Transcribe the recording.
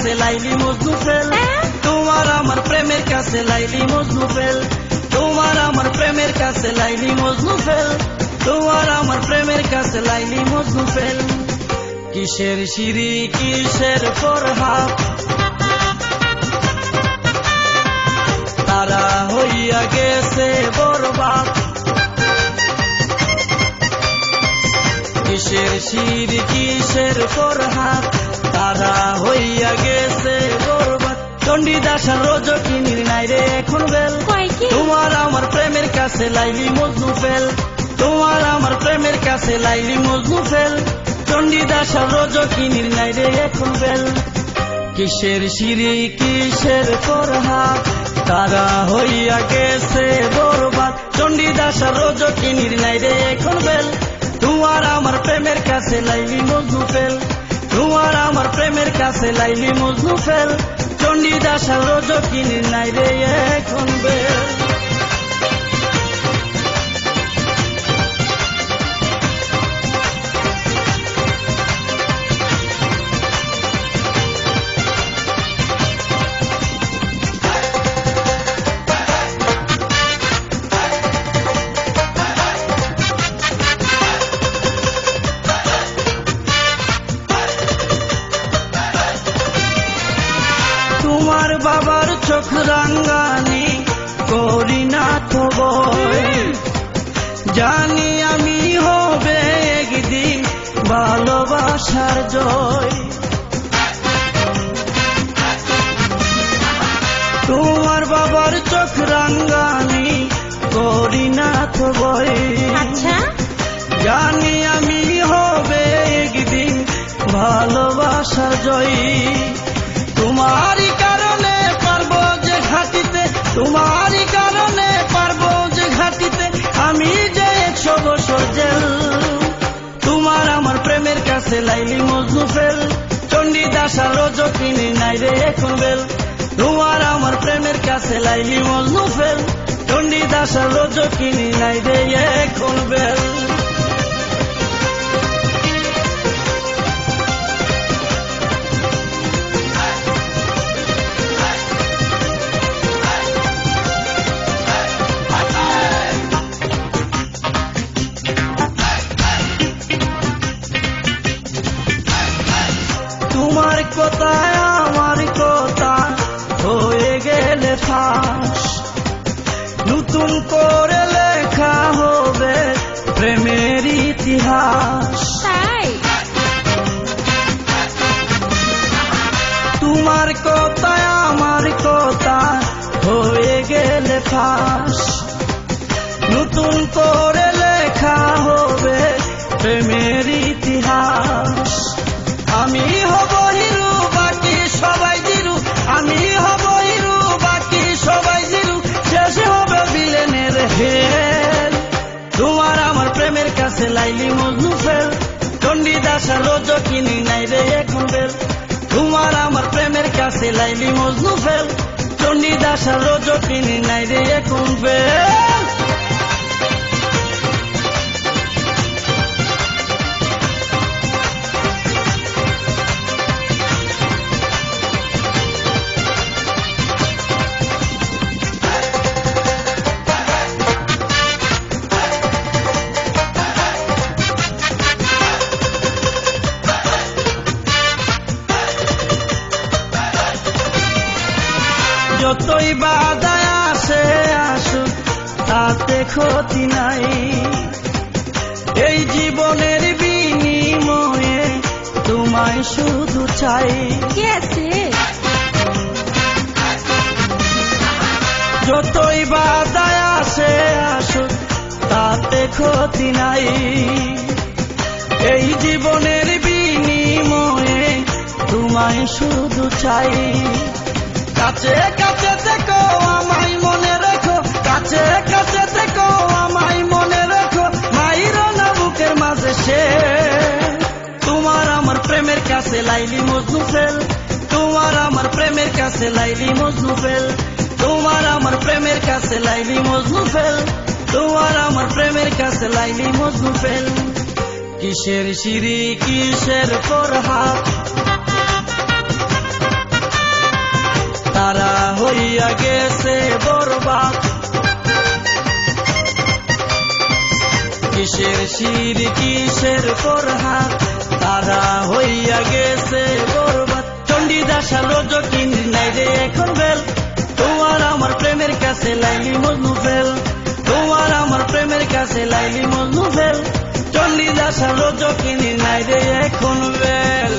কাছে লাইলি মজনু ফেল, তোমার আমার প্রেমের কাছে লাইলি মজনু ফেল, তোমার আমার প্রেমের কাছে লাইলি মজনু ফেল, তোমার আমার প্রেমের কাছে লাইলি মজনু ফেল। কিসের সিঁড়ি কিসের ফরহাদ, তারা হইয়া গেছে বরবাদ। কিসের সিঁড়ি কিসের ফরহাদ, তারা হইয়া গেছে বরবাদ। চণ্ডীদাস আর রজকিনীর নাই রে এখন বেল, তোমার আমার প্রেমের কাছে লাইলি মজনু ফেল, তোমার আমার প্রেমের কাছে লাইলি মজনু ফেল। চণ্ডীদাস আর রজকিনীর নাই রে এখন বেল। কিসের সিঁড়ি কিসের ফরহাদ, তারা হইয়া গেছে বরবাদ। চণ্ডীদাস আর রজকিনীর নাই রে এখন বেল, তোমার আমার প্রেমের কাছে লাইলি মজনু ফেল, তোমার আমার প্রেমের কাছে লাইলি মজনু ফেল। চণ্ডীদাস আর রজকিনীর নাই রে এখন বেল। তোমার বাবার চোখ রাঙ্গানি করি না তো ভয়, জানি আমি হবে একদিন ভালোবাসার জয়। তোমার বাবার চোখ রাঙ্গানি করি না তো ভয়, জানি আমি হবে একদিন ভালোবাসার জয়। তোমারই কারণে পারবো যে ঘাটিতে, তোমারই কারণে পারবো যে ঘাটিতে আমি যে 100 বছর জেল। তোমার আমার প্রেমের কাছে লাইলি মজনু ফেল, চণ্ডীদাস আর রজকিনী নাই রে এখন বেল, তোমার আমার প্রেমের কাছে লাইলি মজনু ফেল, চণ্ডীদাস আর রজকিনী নাই রে এখন বেল। তোমার কথায় আমার কথা হয়ে গেলে ফাঁস, নতুন করে লেখা হবে প্রেমের ইতিহাস। তোমার কথায় আমার কথা হয়ে গেলে ফাঁস, নতুন করে লেখা হবে প্রেমের ইতিহাস। আমি হব হিরো বাকি সবাই জিরু, আমি হব হিরো বাকি সবাই জিরু, শেষে হবে ভিলেনের হেল। তোমার আমার প্রেমের কাছে লাইলি মজনু ফেল, চণ্ডীদাস আর রজকিনী নাই রে এখন বেল, তোমার আমার প্রেমের কাছে লাইলি মজনু ফেল, চণ্ডীদাস আর রজকিনী নাই রে এখন বেল। যতই বাধায় আসে আসুক তাতে ক্ষতি নাই, এই জীবনের বিনিময়ে তোমায় শুধু চাই। যতই বাধায় আসে আসুক তাতে ক্ষতি নাই, এই জীবনের বিনিময়ে তোমায় শুধু চাই। কাছে কাছে থেকো আমায় মনে রেখো, কাছে কাছে থেকো আমায় মনে রেখো, মাইরো না বুকের মাঝে সে। তোমার আমার প্রেমের কাছে লাইলি মজনু ফেল, তোমার আমার প্রেমের কাছে লাইলি মজনু ফেল, তোমার আমার প্রেমের কাছে লাইলি মজনু ফেল, তোমার আমার প্রেমের কাছে লাইলি মজনু ফেল। কিসের সিঁড়ি কিসের ফরহাদ, তারা হইয়া গেছে বরবাদ। কিসের শির কিসের ফরহাদ, তারা হইয়া গেছে বরবাদ। চণ্ডীদাস আর রজকিনীর নাই রে এখন বেল, তোমার আমার প্রেমের কাছে লাইলি মজনু ফেল, তোমার আমার প্রেমের কাছে লাইলি মজনু ফেল। চণ্ডীদাস আর রজকিনীর নাই রে এখন বেল।